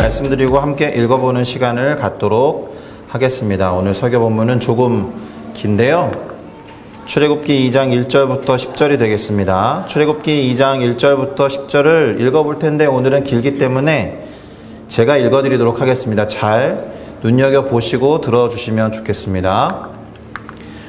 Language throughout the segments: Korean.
말씀드리고 함께 읽어보는 시간을 갖도록 하겠습니다. 오늘 설교 본문은 조금 긴데요. 출애굽기 2장 1절부터 10절이 되겠습니다. 출애굽기 2장 1절부터 10절을 읽어볼 텐데 오늘은 길기 때문에 제가 읽어드리도록 하겠습니다. 잘 눈여겨보시고 들어주시면 좋겠습니다.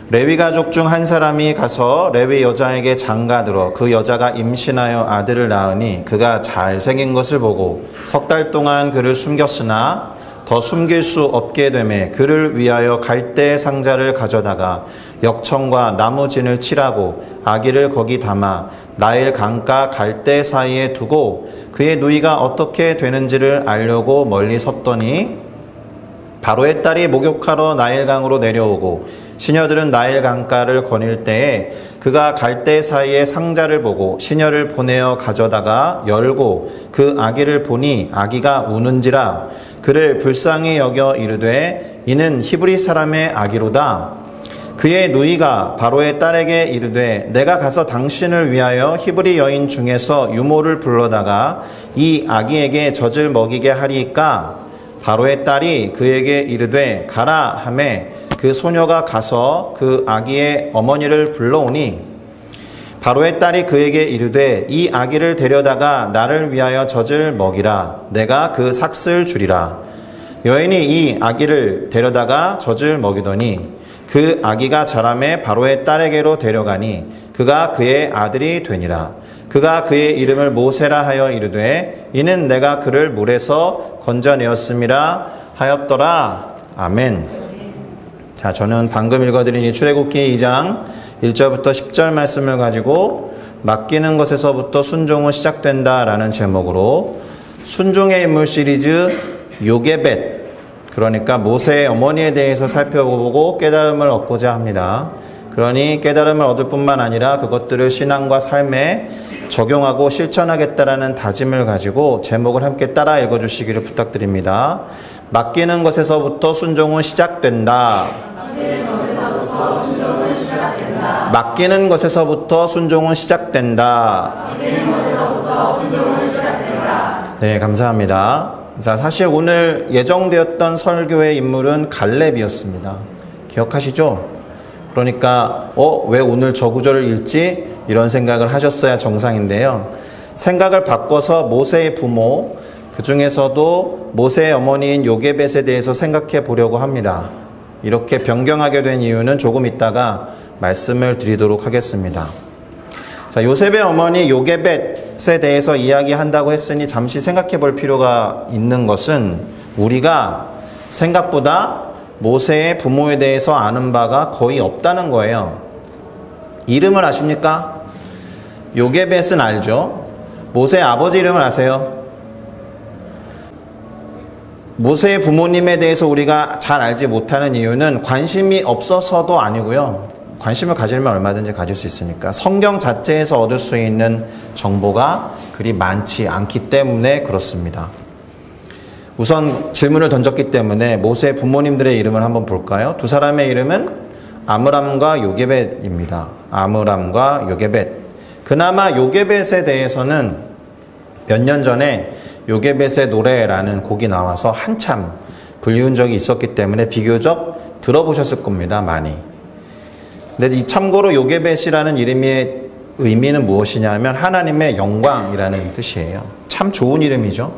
레위 가족 중 한 사람이 가서 레위 여자에게 장가들어 그 여자가 임신하여 아들을 낳으니 그가 잘생긴 것을 보고 석 달 동안 그를 숨겼으나 더 숨길 수 없게 되매 그를 위하여 갈대 상자를 가져다가 역청과 나무진을 칠하고 아기를 거기 담아 나일 강가 갈대 사이에 두고 그의 누이가 어떻게 되는지를 알려고 멀리 섰더니 바로의 딸이 목욕하러 나일강으로 내려오고 시녀들은 나일 강가를 거닐 때에 그가 갈대 사이에 상자를 보고 시녀를 보내어 가져다가 열고 그 아기를 보니 아기가 우는지라 그를 불쌍히 여겨 이르되 이는 히브리 사람의 아기로다. 그의 누이가 바로의 딸에게 이르되 내가 가서 당신을 위하여 히브리 여인 중에서 유모를 불러다가 이 아기에게 젖을 먹이게 하리이까. 바로의 딸이 그에게 이르되 가라 하매 그 소녀가 가서 그 아기의 어머니를 불러오니 바로의 딸이 그에게 이르되 이 아기를 데려다가 나를 위하여 젖을 먹이라. 내가 그 삭슬 주리라. 여인이 이 아기를 데려다가 젖을 먹이더니 그 아기가 자라매 바로의 딸에게로 데려가니 그가 그의 아들이 되니라. 그가 그의 이름을 모세라 하여 이르되 이는 내가 그를 물에서 건져내었음이라 하였더라. 아멘. 자, 저는 방금 읽어드린 이 출애굽기 2장 1절부터 10절 말씀을 가지고 맡기는 것에서부터 순종은 시작된다라는 제목으로 순종의 인물 시리즈 요게벳, 그러니까 모세의 어머니에 대해서 살펴보고 깨달음을 얻고자 합니다. 그러니 깨달음을 얻을 뿐만 아니라 그것들을 신앙과 삶에 적용하고 실천하겠다라는 다짐을 가지고 제목을 함께 따라 읽어주시기를 부탁드립니다. 맡기는 것에서부터 순종은 시작된다. 맡기는 것에서부터 순종은 시작된다. 네, 감사합니다. 자, 사실 오늘 예정되었던 설교의 인물은 갈렙이었습니다. 기억하시죠? 그러니까 왜 오늘 저 구절을 읽지? 이런 생각을 하셨어야 정상인데요. 생각을 바꿔서 모세의 부모, 그 중에서도 모세의 어머니인 요게벳에 대해서 생각해 보려고 합니다. 이렇게 변경하게 된 이유는 조금 있다가 말씀을 드리도록 하겠습니다. 자, 요셉의 어머니 요게벳에 대해서 이야기한다고 했으니 잠시 생각해 볼 필요가 있는 것은 우리가 생각보다 모세의 부모에 대해서 아는 바가 거의 없다는 거예요. 이름을 아십니까? 요게벳은 알죠? 모세의 아버지 이름을 아세요? 모세의 부모님에 대해서 우리가 잘 알지 못하는 이유는 관심이 없어서도 아니고요. 관심을 가지면 얼마든지 가질 수 있으니까 성경 자체에서 얻을 수 있는 정보가 그리 많지 않기 때문에 그렇습니다. 우선 질문을 던졌기 때문에 모세의 부모님들의 이름을 한번 볼까요? 두 사람의 이름은 아므람과 요게벳입니다. 아므람과 요게벳. 그나마 요게벳에 대해서는 몇 년 전에 요게벳의 노래라는 곡이 나와서 한참 불리운 적이 있었기 때문에 비교적 들어보셨을 겁니다. 많이. 근데 이 참고로 요게벳이라는 이름의 의미는 무엇이냐면 하나님의 영광이라는 뜻이에요. 참 좋은 이름이죠.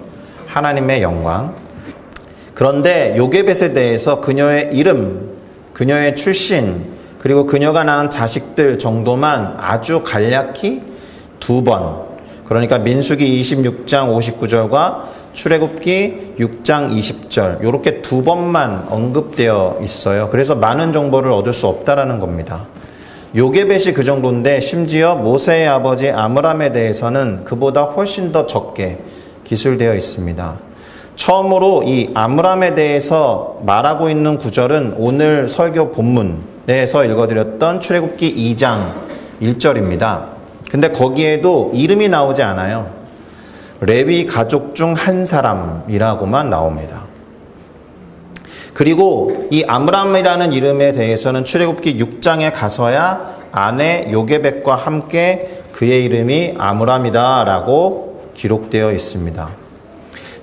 하나님의 영광. 그런데 요게벳에 대해서 그녀의 이름, 그녀의 출신, 그리고 그녀가 낳은 자식들 정도만 아주 간략히 2번, 그러니까 민수기 26장 59절과 출애굽기 6장 20절 이렇게 2번만 언급되어 있어요. 그래서 많은 정보를 얻을 수 없다라는 겁니다. 요게벳이 그 정도인데 심지어 모세의 아버지 아므람에 대해서는 그보다 훨씬 더 적게 기술되어 있습니다. 처음으로 이 아므람에 대해서 말하고 있는 구절은 오늘 설교 본문에서 읽어드렸던 출애굽기 2장 1절입니다. 근데 거기에도 이름이 나오지 않아요. 레위 가족 중 한 사람이라고만 나옵니다. 그리고 이 아므람이라는 이름에 대해서는 출애굽기 6장에 가서야 아내 요게벳과 함께 그의 이름이 아므람이다 라고 기록되어 있습니다.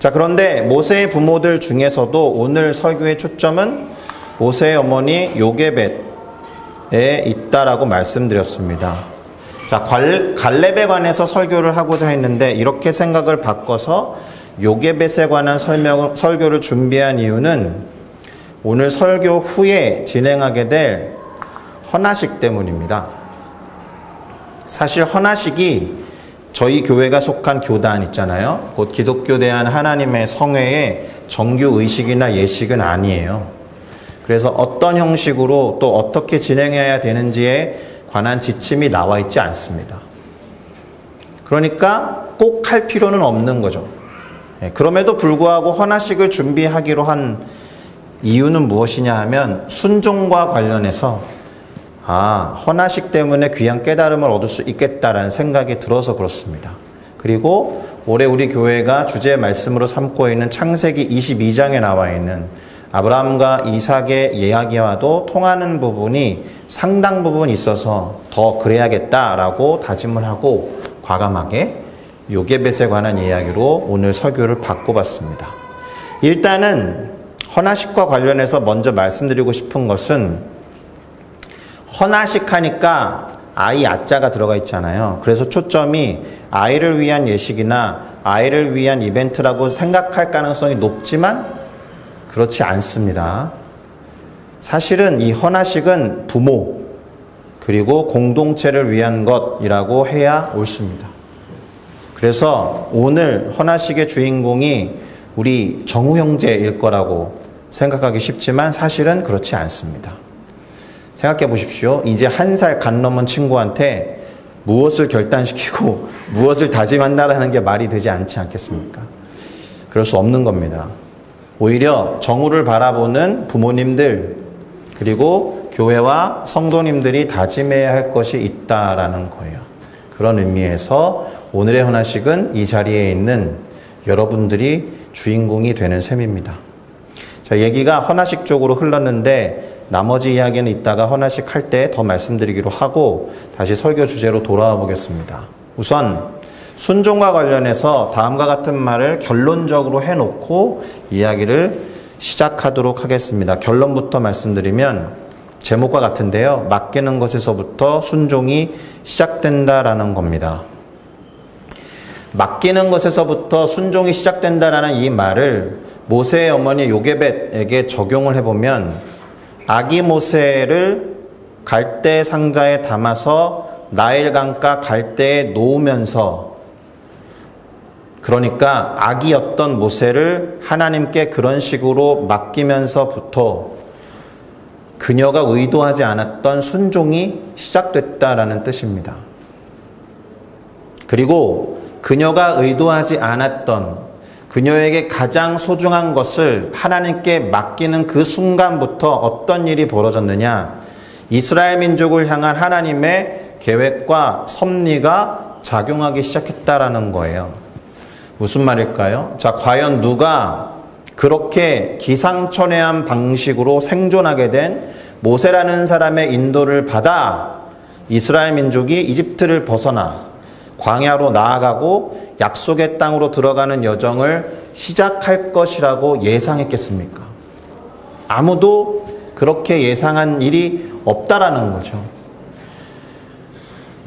자, 그런데 모세의 부모들 중에서도 오늘 설교의 초점은 모세의 어머니 요게벳에 있다라고 말씀드렸습니다. 자, 갈렙에 관해서 설교를 하고자 했는데 이렇게 생각을 바꿔서 요게벳에 관한 설교를 준비한 이유는 오늘 설교 후에 진행하게 될 헌화식 때문입니다. 사실 헌화식이 저희 교회가 속한 교단 있잖아요. 곧 기독교 대한 하나님의 성회의 정규 의식이나 예식은 아니에요. 그래서 어떤 형식으로 또 어떻게 진행해야 되는지에 관한 지침이 나와 있지 않습니다. 그러니까 꼭 할 필요는 없는 거죠. 그럼에도 불구하고 헌화식을 준비하기로 한 이유는 무엇이냐 하면 순종과 관련해서 헌화식 때문에 귀한 깨달음을 얻을 수 있겠다라는 생각이 들어서 그렇습니다. 그리고 올해 우리 교회가 주제 말씀으로 삼고 있는 창세기 22장에 나와 있는 아브라함과 이삭의 이야기와도 통하는 부분이 상당 부분 있어서 더 그래야겠다라고 다짐을 하고 과감하게 요게벳에 관한 이야기로 오늘 설교를 바꿔봤습니다. 일단은 헌화식과 관련해서 먼저 말씀드리고 싶은 것은 헌화식 하니까 아이 아자가 들어가 있잖아요. 그래서 초점이 아이를 위한 예식이나 아이를 위한 이벤트라고 생각할 가능성이 높지만 그렇지 않습니다. 사실은 이 헌화식은 부모 그리고 공동체를 위한 것이라고 해야 옳습니다. 그래서 오늘 헌화식의 주인공이 우리 정우 형제일 거라고 생각하기 쉽지만 사실은 그렇지 않습니다. 생각해 보십시오. 이제 1살 갓 넘은 친구한테 무엇을 결단시키고 무엇을 다짐한다라는 게 말이 되지 않지 않겠습니까? 그럴 수 없는 겁니다. 오히려 정우를 바라보는 부모님들 그리고 교회와 성도님들이 다짐해야 할 것이 있다라는 거예요. 그런 의미에서 오늘의 헌화식은 이 자리에 있는 여러분들이 주인공이 되는 셈입니다. 자, 얘기가 헌화식 쪽으로 흘렀는데 나머지 이야기는 이따가 헌화식 할 때 더 말씀드리기로 하고 다시 설교 주제로 돌아와 보겠습니다. 우선 순종과 관련해서 다음과 같은 말을 결론적으로 해놓고 이야기를 시작하도록 하겠습니다. 결론부터 말씀드리면 제목과 같은데요. 맡기는 것에서부터 순종이 시작된다라는 겁니다. 맡기는 것에서부터 순종이 시작된다라는 이 말을 모세의 어머니 요게벳에게 적용을 해보면 아기 모세를 갈대 상자에 담아서 나일강가 갈대에 놓으면서 그러니까 아기였던 모세를 하나님께 그런 식으로 맡기면서부터 그녀가 의도하지 않았던 순종이 시작됐다라는 뜻입니다. 그리고 그녀가 의도하지 않았던 그녀에게 가장 소중한 것을 하나님께 맡기는 그 순간부터 어떤 일이 벌어졌느냐? 이스라엘 민족을 향한 하나님의 계획과 섭리가 작용하기 시작했다라는 거예요. 무슨 말일까요? 자, 과연 누가 그렇게 기상천외한 방식으로 생존하게 된 모세라는 사람의 인도를 받아 이스라엘 민족이 이집트를 벗어나 광야로 나아가고 약속의 땅으로 들어가는 여정을 시작할 것이라고 예상했겠습니까? 아무도 그렇게 예상한 일이 없다라는 거죠.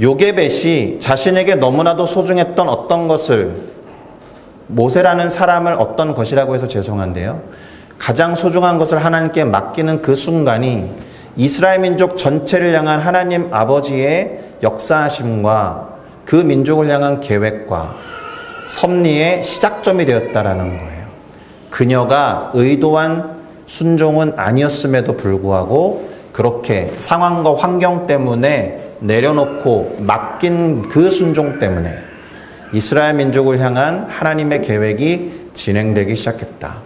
요게벳이 자신에게 너무나도 소중했던 어떤 것을 모세라는 사람을 어떤 것이라고 해서 죄송한데요. 가장 소중한 것을 하나님께 맡기는 그 순간이 이스라엘 민족 전체를 향한 하나님 아버지의 역사하심과 그 민족을 향한 계획과 섭리의 시작점이 되었다라는 거예요. 그녀가 의도한 순종은 아니었음에도 불구하고 그렇게 상황과 환경 때문에 내려놓고 맡긴 그 순종 때문에 이스라엘 민족을 향한 하나님의 계획이 진행되기 시작했다.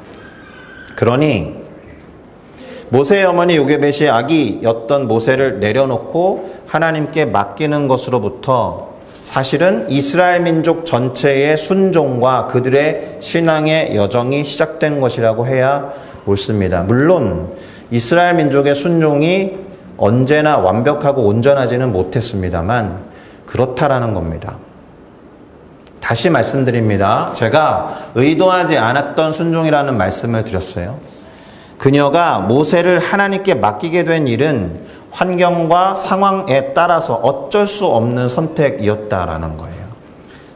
그러니 모세의 어머니 요게벳이 아기였던 모세를 내려놓고 하나님께 맡기는 것으로부터 사실은 이스라엘 민족 전체의 순종과 그들의 신앙의 여정이 시작된 것이라고 해야 옳습니다. 물론 이스라엘 민족의 순종이 언제나 완벽하고 온전하지는 못했습니다만 그렇다라는 겁니다. 다시 말씀드립니다. 제가 의도하지 않았던 순종이라는 말씀을 드렸어요. 그녀가 모세를 하나님께 맡기게 된 일은 환경과 상황에 따라서 어쩔 수 없는 선택이었다라는 거예요.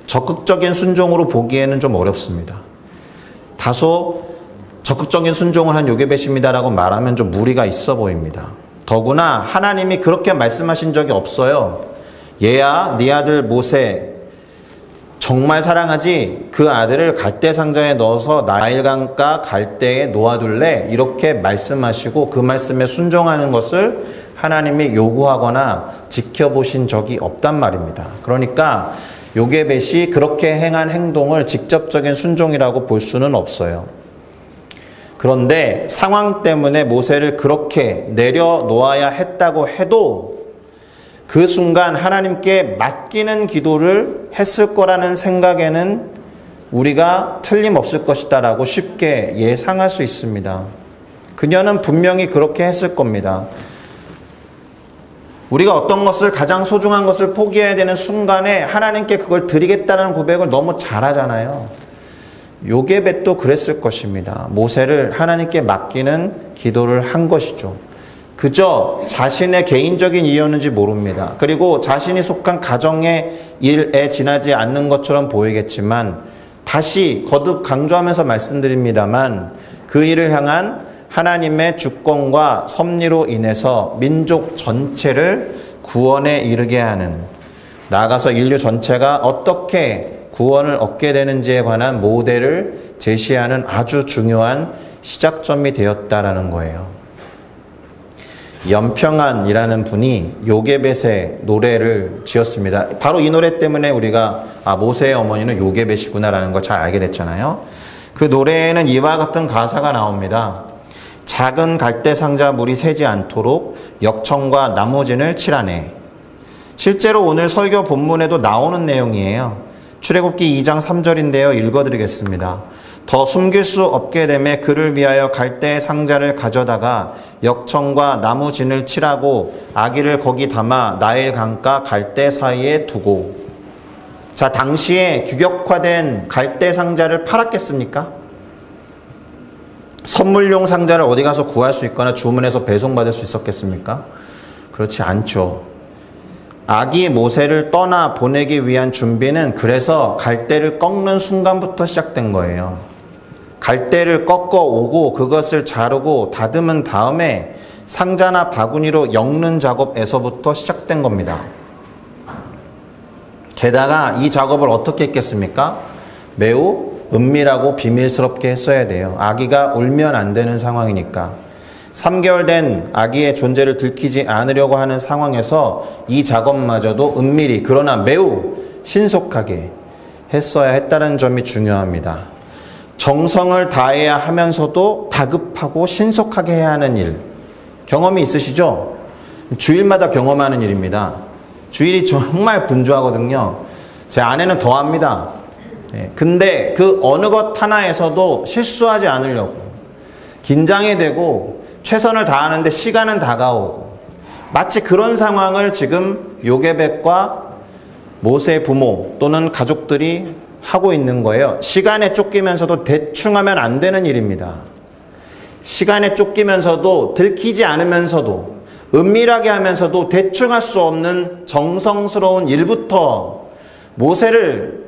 적극적인 순종으로 보기에는 좀 어렵습니다. 다소 적극적인 순종을 한 요게벳입니다라고 말하면 좀 무리가 있어 보입니다. 더구나 하나님이 그렇게 말씀하신 적이 없어요. 얘야, 네 아들 모세 정말 사랑하지? 그 아들을 갈대 상자에 넣어서 나일강가 갈대에 놓아둘래? 이렇게 말씀하시고 그 말씀에 순종하는 것을 하나님이 요구하거나 지켜보신 적이 없단 말입니다. 그러니까 요게벳이 그렇게 행한 행동을 직접적인 순종이라고 볼 수는 없어요. 그런데 상황 때문에 모세를 그렇게 내려놓아야 했다고 해도 그 순간 하나님께 맡기는 기도를 했을 거라는 생각에는 우리가 틀림없을 것이다 라고 쉽게 예상할 수 있습니다. 그녀는 분명히 그렇게 했을 겁니다. 우리가 어떤 것을 가장 소중한 것을 포기해야 되는 순간에 하나님께 그걸 드리겠다는 고백을 너무 잘하잖아요. 요게벳도 그랬을 것입니다. 모세를 하나님께 맡기는 기도를 한 것이죠. 그저 자신의 개인적인 이유였는지 모릅니다. 그리고 자신이 속한 가정의 일에 지나지 않는 것처럼 보이겠지만 다시 거듭 강조하면서 말씀드립니다만 그 일을 향한 하나님의 주권과 섭리로 인해서 민족 전체를 구원에 이르게 하는, 나아가서 인류 전체가 어떻게 구원을 얻게 되는지에 관한 모델을 제시하는 아주 중요한 시작점이 되었다라는 거예요. 연평안이라는 분이 요게벳의 노래를 지었습니다. 바로 이 노래 때문에 우리가 모세의 어머니는 요게벳이구나라는 걸 잘 알게 됐잖아요. 그 노래에는 이와 같은 가사가 나옵니다. 작은 갈대 상자 물이 새지 않도록 역청과 나무진을 칠하네. 실제로 오늘 설교 본문에도 나오는 내용이에요. 출애굽기 2장 3절인데요. 읽어드리겠습니다. 더 숨길 수 없게 되매 그를 위하여 갈대 상자를 가져다가 역청과 나무진을 칠하고 아기를 거기 담아 나일 강가 갈대 사이에 두고. 자, 당시에 규격화된 갈대 상자를 팔았겠습니까? 선물용 상자를 어디 가서 구할 수 있거나 주문해서 배송받을 수 있었겠습니까? 그렇지 않죠. 아기 모세를 떠나 보내기 위한 준비는 그래서 갈대를 꺾는 순간부터 시작된 거예요. 갈대를 꺾어 오고 그것을 자르고 다듬은 다음에 상자나 바구니로 엮는 작업에서부터 시작된 겁니다. 게다가 이 작업을 어떻게 했겠습니까? 매우 은밀하고 비밀스럽게 했어야 돼요. 아기가 울면 안 되는 상황이니까. 3개월 된 아기의 존재를 들키지 않으려고 하는 상황에서 이 작업마저도 은밀히 그러나 매우 신속하게 했어야 했다는 점이 중요합니다. 정성을 다해야 하면서도 다급하고 신속하게 해야 하는 일. 경험이 있으시죠? 주일마다 경험하는 일입니다. 주일이 정말 분주하거든요. 제 아내는 더 합니다. 근데 그 어느 것 하나에서도 실수하지 않으려고 긴장이 되고 최선을 다하는데 시간은 다가오고, 마치 그런 상황을 지금 요게벳과 모세의 부모 또는 가족들이 하고 있는 거예요. 시간에 쫓기면서도 대충 하면 안 되는 일입니다. 시간에 쫓기면서도 들키지 않으면서도 은밀하게 하면서도 대충 할 수 없는 정성스러운 일부터 모세를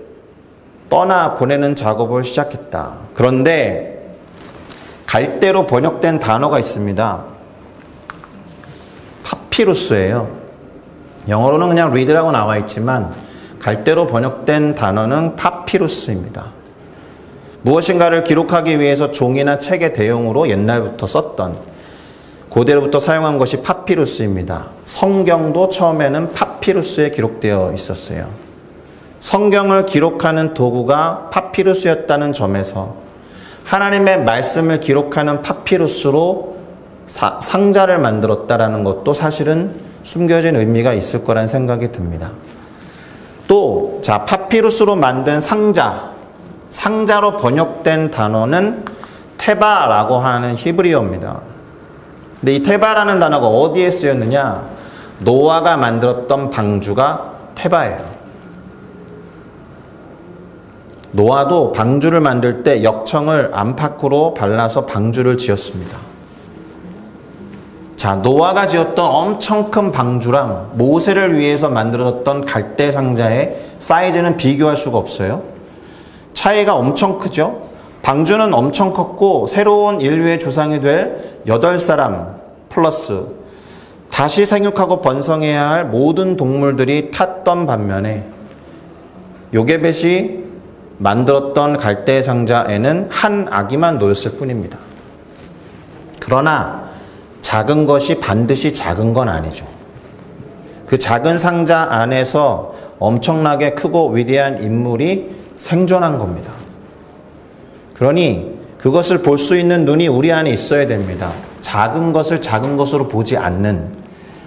떠나 보내는 작업을 시작했다. 그런데 갈대로 번역된 단어가 있습니다. 파피루스예요. 영어로는 그냥 read라고 나와 있지만 갈대로 번역된 단어는 파피루스입니다. 무엇인가를 기록하기 위해서 종이나 책의 대용으로 옛날부터 썼던, 고대로부터 사용한 것이 파피루스입니다. 성경도 처음에는 파피루스에 기록되어 있었어요. 성경을 기록하는 도구가 파피루스였다는 점에서 하나님의 말씀을 기록하는 파피루스로 상자를 만들었다라는 것도 사실은 숨겨진 의미가 있을 거란 생각이 듭니다. 또, 파피루스로 만든 상자로 번역된 단어는 테바라고 하는 히브리어입니다. 근데 이 테바라는 단어가 어디에 쓰였느냐? 노아가 만들었던 방주가 테바예요. 노아도 방주를 만들 때 역청을 안팎으로 발라서 방주를 지었습니다. 자, 노아가 지었던 엄청 큰 방주랑 모세를 위해서 만들어졌던 갈대 상자의 사이즈는 비교할 수가 없어요. 차이가 엄청 크죠. 방주는 엄청 컸고 새로운 인류의 조상이 될 8사람 플러스 다시 생육하고 번성해야 할 모든 동물들이 탔던 반면에 요게벳이 만들었던 갈대 상자에는 한 아기만 놓였을 뿐입니다. 그러나 작은 것이 반드시 작은 건 아니죠. 그 작은 상자 안에서 엄청나게 크고 위대한 인물이 생존한 겁니다. 그러니 그것을 볼 수 있는 눈이 우리 안에 있어야 됩니다. 작은 것을 작은 것으로 보지 않는,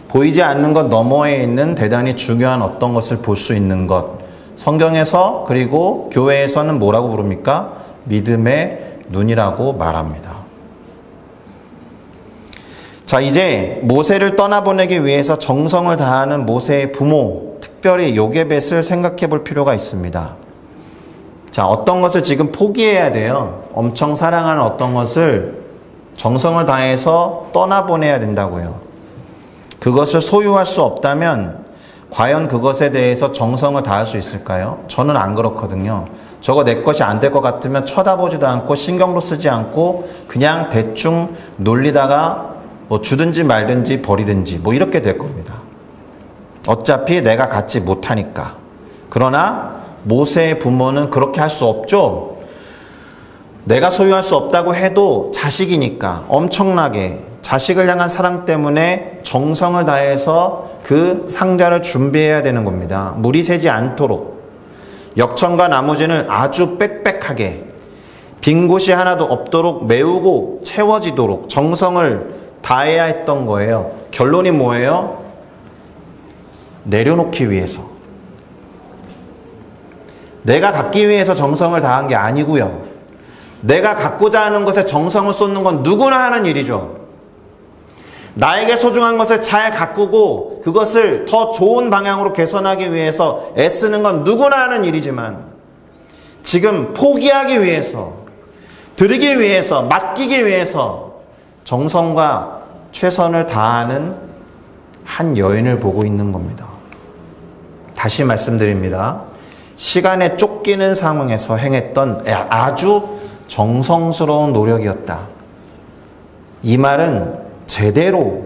보이지 않는 것 너머에 있는 대단히 중요한 어떤 것을 볼 수 있는 것. 성경에서 그리고 교회에서는 뭐라고 부릅니까? 믿음의 눈이라고 말합니다. 자, 이제 모세를 떠나보내기 위해서 정성을 다하는 모세의 부모, 특별히 요게벳을 생각해 볼 필요가 있습니다. 자, 어떤 것을 지금 포기해야 돼요. 엄청 사랑하는 어떤 것을 정성을 다해서 떠나보내야 된다고요. 그것을 소유할 수 없다면 과연 그것에 대해서 정성을 다할 수 있을까요? 저는 안 그렇거든요. 저거 내 것이 안 될 것 같으면 쳐다보지도 않고 신경도 쓰지 않고 그냥 대충 놀리다가 뭐 주든지 말든지 버리든지 뭐 이렇게 될 겁니다. 어차피 내가 갖지 못하니까. 그러나 모세의 부모는 그렇게 할 수 없죠. 내가 소유할 수 없다고 해도 자식이니까 엄청나게 자식을 향한 사랑 때문에 정성을 다해서 그 상자를 준비해야 되는 겁니다. 물이 새지 않도록 역청과 나무진을 아주 빽빽하게 빈 곳이 하나도 없도록 메우고 채워지도록 정성을 다해야 했던 거예요. 결론이 뭐예요? 내려놓기 위해서. 내가 갖기 위해서 정성을 다한 게 아니고요. 내가 갖고자 하는 것에 정성을 쏟는 건 누구나 하는 일이죠. 나에게 소중한 것을 잘 가꾸고 그것을 더 좋은 방향으로 개선하기 위해서 애쓰는 건 누구나 하는 일이지만 지금 포기하기 위해서, 드리기 위해서, 맡기기 위해서 정성과 최선을 다하는 한 여인을 보고 있는 겁니다. 다시 말씀드립니다. 시간에 쫓기는 상황에서 행했던 아주 정성스러운 노력이었다. 이 말은 제대로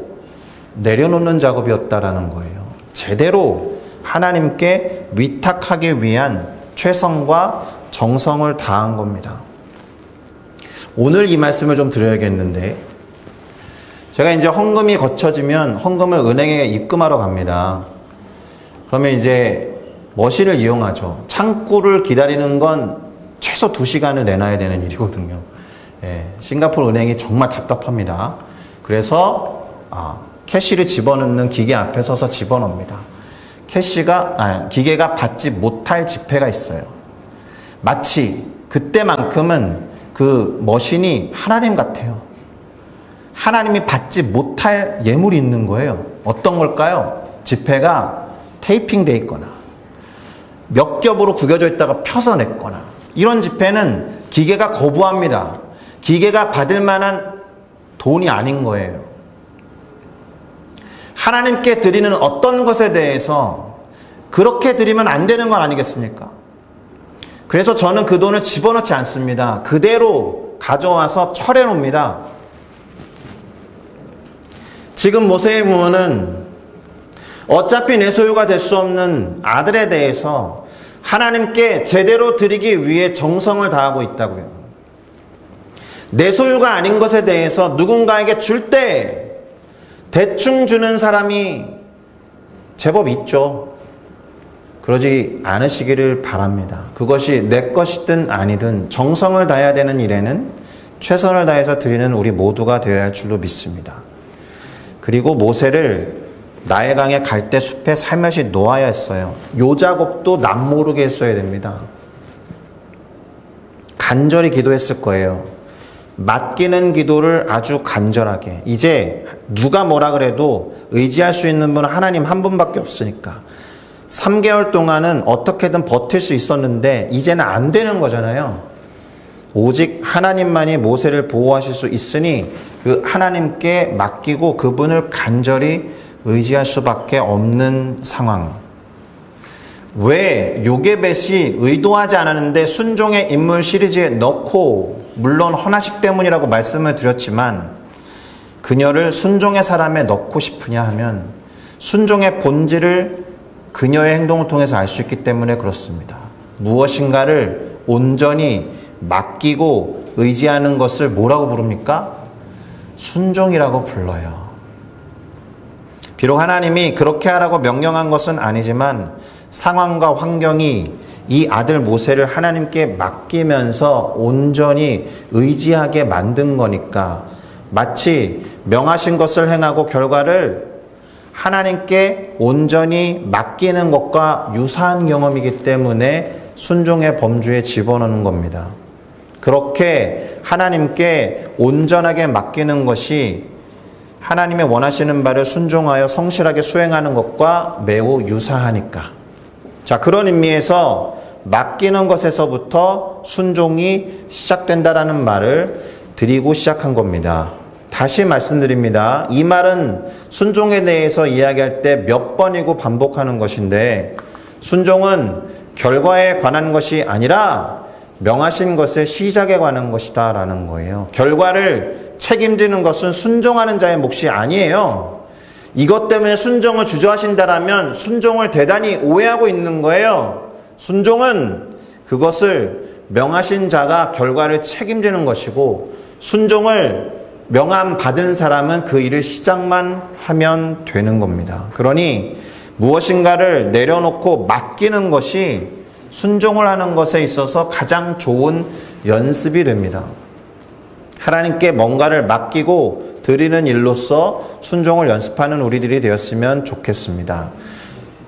내려놓는 작업이었다라는 거예요. 제대로 하나님께 위탁하기 위한 최선과 정성을 다한 겁니다. 오늘 이 말씀을 좀 드려야겠는데, 제가 이제 헌금이 거쳐지면 헌금을 은행에 입금하러 갑니다. 그러면 이제 머신을 이용하죠. 창구를 기다리는 건 최소 2시간을 내놔야 되는 일이거든요. 예, 싱가포르 은행이 정말 답답합니다. 그래서 캐시를 집어넣는 기계 앞에 서서 집어넣습니다. 기계가 받지 못할 지폐가 있어요. 마치 그때만큼은 그 머신이 하나님 같아요. 하나님이 받지 못할 예물이 있는 거예요. 어떤 걸까요? 지폐가 테이핑 돼 있거나 몇 겹으로 구겨져 있다가 펴서 냈거나 이런 지폐는 기계가 거부합니다. 기계가 받을 만한 돈이 아닌 거예요. 하나님께 드리는 어떤 것에 대해서 그렇게 드리면 안 되는 건 아니겠습니까? 그래서 저는 그 돈을 집어넣지 않습니다. 그대로 가져와서 철해 놓습니다. 지금 모세의 부모는 어차피 내 소유가 될 수 없는 아들에 대해서 하나님께 제대로 드리기 위해 정성을 다하고 있다고요. 내 소유가 아닌 것에 대해서 누군가에게 줄 때 대충 주는 사람이 제법 있죠. 그러지 않으시기를 바랍니다. 그것이 내 것이든 아니든 정성을 다해야 되는 일에는 최선을 다해서 드리는 우리 모두가 되어야 할 줄로 믿습니다. 그리고 모세를 나일강의 갈대 숲에 살며시 놓아야 했어요. 요 작업도 남모르게 했어야 됩니다. 간절히 기도했을 거예요. 맡기는 기도를 아주 간절하게. 이제 누가 뭐라 그래도 의지할 수 있는 분은 하나님 한 분밖에 없으니까 3개월 동안은 어떻게든 버틸 수 있었는데 이제는 안 되는 거잖아요. 오직 하나님만이 모세를 보호하실 수 있으니 그 하나님께 맡기고 그분을 간절히 의지할 수밖에 없는 상황. 왜 요게벳이 의도하지 않았는데 순종의 인물 시리즈에 넣고, 물론 헌화식 때문이라고 말씀을 드렸지만 그녀를 순종의 사람에 넣고 싶으냐 하면 순종의 본질을 그녀의 행동을 통해서 알 수 있기 때문에 그렇습니다. 무엇인가를 온전히 맡기고 의지하는 것을 뭐라고 부릅니까? 순종이라고 불러요. 비록 하나님이 그렇게 하라고 명령한 것은 아니지만 상황과 환경이 이 아들 모세를 하나님께 맡기면서 온전히 의지하게 만든 거니까, 마치 명하신 것을 행하고 결과를 하나님께 온전히 맡기는 것과 유사한 경험이기 때문에 순종의 범주에 집어넣는 겁니다. 그렇게 하나님께 온전하게 맡기는 것이 하나님의 원하시는 바를 순종하여 성실하게 수행하는 것과 매우 유사하니까. 자, 그런 의미에서 맡기는 것에서부터 순종이 시작된다라는 말을 드리고 시작한 겁니다. 다시 말씀드립니다. 이 말은 순종에 대해서 이야기할 때 몇 번이고 반복하는 것인데, 순종은 결과에 관한 것이 아니라 명하신 것의 시작에 관한 것이다 라는 거예요. 결과를 책임지는 것은 순종하는 자의 몫이 아니에요. 이것 때문에 순종을 주저하신다라면 순종을 대단히 오해하고 있는 거예요. 순종은 그것을 명하신 자가 결과를 책임지는 것이고, 순종을 명함 받은 사람은 그 일을 시작만 하면 되는 겁니다. 그러니 무엇인가를 내려놓고 맡기는 것이 순종을 하는 것에 있어서 가장 좋은 연습이 됩니다. 하나님께 뭔가를 맡기고 드리는 일로서 순종을 연습하는 우리들이 되었으면 좋겠습니다.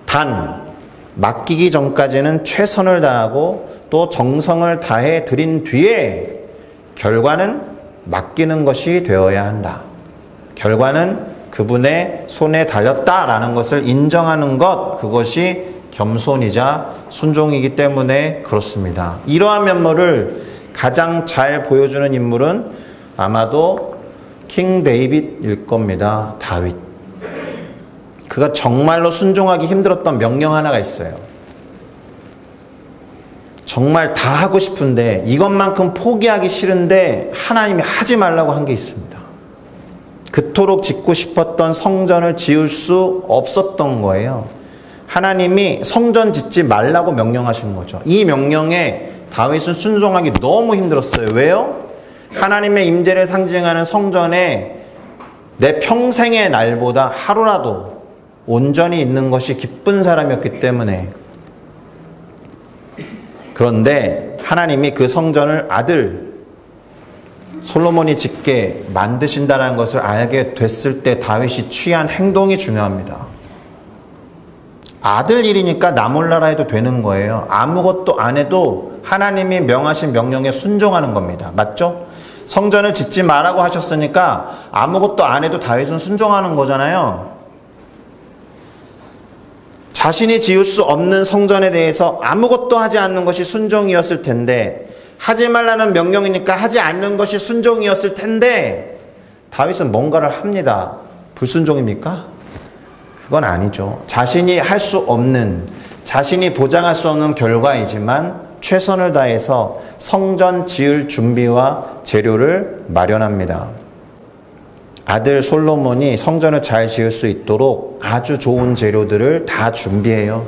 단, 맡기기 전까지는 최선을 다하고 또 정성을 다해 드린 뒤에 결과는 맡기는 것이 되어야 한다. 결과는 그분의 손에 달렸다라는 것을 인정하는 것, 그것이 겸손이자 순종이기 때문에 그렇습니다. 이러한 면모를 가장 잘 보여주는 인물은 아마도 킹 데이빗일 겁니다. 다윗. 그가 정말로 순종하기 힘들었던 명령 하나가 있어요. 정말 다 하고 싶은데, 이것만큼 포기하기 싫은데 하나님이 하지 말라고 한 게 있습니다. 그토록 짓고 싶었던 성전을 지을 수 없었던 거예요. 하나님이 성전 짓지 말라고 명령하신 거죠. 이 명령에 다윗은 순종하기 너무 힘들었어요. 왜요? 하나님의 임재를 상징하는 성전에 내 평생의 날보다 하루라도 온전히 있는 것이 기쁜 사람이었기 때문에. 그런데 하나님이 그 성전을 아들 솔로몬이 짓게 만드신다는 것을 알게 됐을 때 다윗이 취한 행동이 중요합니다. 아들 일이니까 나 몰라라 해도 되는 거예요. 아무것도 안 해도 하나님이 명하신 명령에 순종하는 겁니다. 맞죠? 성전을 짓지 말라고 하셨으니까 아무것도 안 해도 다윗은 순종하는 거잖아요. 자신이 지을 수 없는 성전에 대해서 아무것도 하지 않는 것이 순종이었을 텐데, 하지 말라는 명령이니까 하지 않는 것이 순종이었을 텐데, 다윗은 뭔가를 합니다. 불순종입니까? 그건 아니죠. 자신이 할 수 없는, 자신이 보장할 수 없는 결과이지만 최선을 다해서 성전 지을 준비와 재료를 마련합니다. 아들 솔로몬이 성전을 잘 지을 수 있도록 아주 좋은 재료들을 다 준비해요.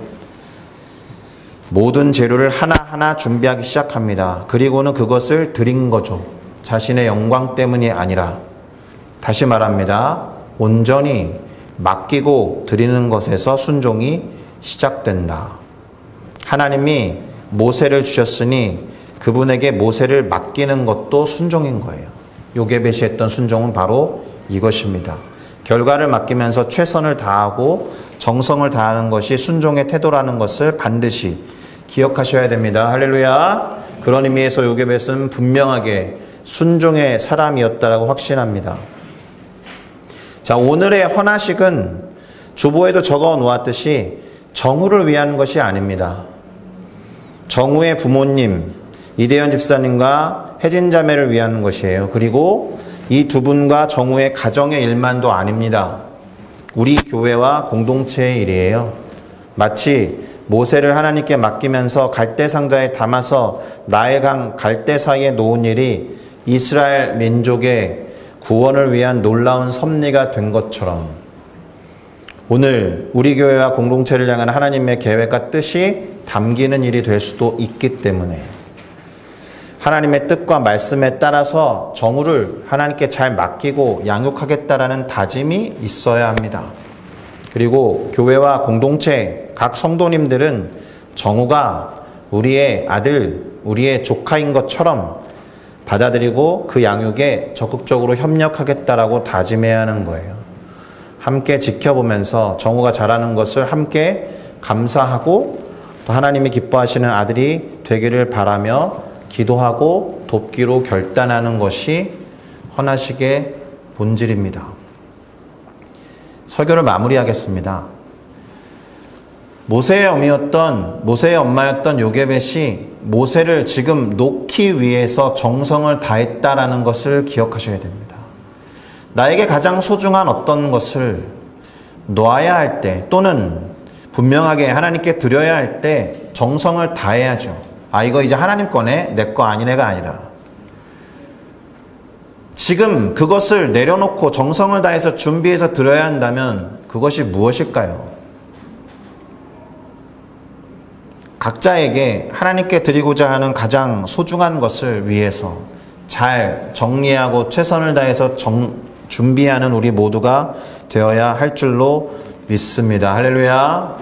모든 재료를 하나하나 준비하기 시작합니다. 그리고는 그것을 드린 거죠. 자신의 영광 때문이 아니라, 다시 말합니다. 온전히 맡기고 드리는 것에서 순종이 시작된다. 하나님이 모세를 주셨으니 그분에게 모세를 맡기는 것도 순종인 거예요. 요게벳이 했던 순종은 바로 이것입니다. 결과를 맡기면서 최선을 다하고 정성을 다하는 것이 순종의 태도라는 것을 반드시 기억하셔야 됩니다. 할렐루야. 그런 의미에서 요게벳은 분명하게 순종의 사람이었다라고 확신합니다. 자, 오늘의 헌화식은 주보에도 적어 놓았듯이 정우를 위한 것이 아닙니다. 정우의 부모님, 이대현 집사님과 혜진 자매를 위한 것이에요. 그리고 이 두 분과 정우의 가정의 일만도 아닙니다. 우리 교회와 공동체의 일이에요. 마치 모세를 하나님께 맡기면서 갈대 상자에 담아서 나일강 갈대 사이에 놓은 일이 이스라엘 민족의 구원을 위한 놀라운 섭리가 된 것처럼 오늘 우리 교회와 공동체를 향한 하나님의 계획과 뜻이 담기는 일이 될 수도 있기 때문에 하나님의 뜻과 말씀에 따라서 정우를 하나님께 잘 맡기고 양육하겠다라는 다짐이 있어야 합니다. 그리고 교회와 공동체 각 성도님들은 정우가 우리의 아들, 우리의 조카인 것처럼 받아들이고 그 양육에 적극적으로 협력하겠다라고 다짐해야 하는 거예요. 함께 지켜보면서 정우가 잘하는 것을 함께 감사하고 또 하나님이 기뻐하시는 아들이 되기를 바라며 기도하고 돕기로 결단하는 것이 헌화식의 본질입니다. 설교를 마무리하겠습니다. 모세의 엄마였던 요게벳이 모세를 지금 놓기 위해서 정성을 다했다라는 것을 기억하셔야 됩니다. 나에게 가장 소중한 어떤 것을 놓아야 할 때 또는 분명하게 하나님께 드려야 할 때 정성을 다해야죠. 이거 이제 하나님 거네, 내 거 아닌 애가 아니라. 지금 그것을 내려놓고 정성을 다해서 준비해서 드려야 한다면 그것이 무엇일까요? 각자에게 하나님께 드리고자 하는 가장 소중한 것을 위해서 잘 정리하고 최선을 다해서 준비하는 우리 모두가 되어야 할 줄로 믿습니다. 할렐루야.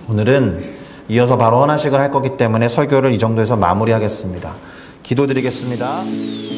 오늘은 이어서 바로 헌화식을 할 거기 때문에 설교를 이 정도에서 마무리하겠습니다. 기도드리겠습니다.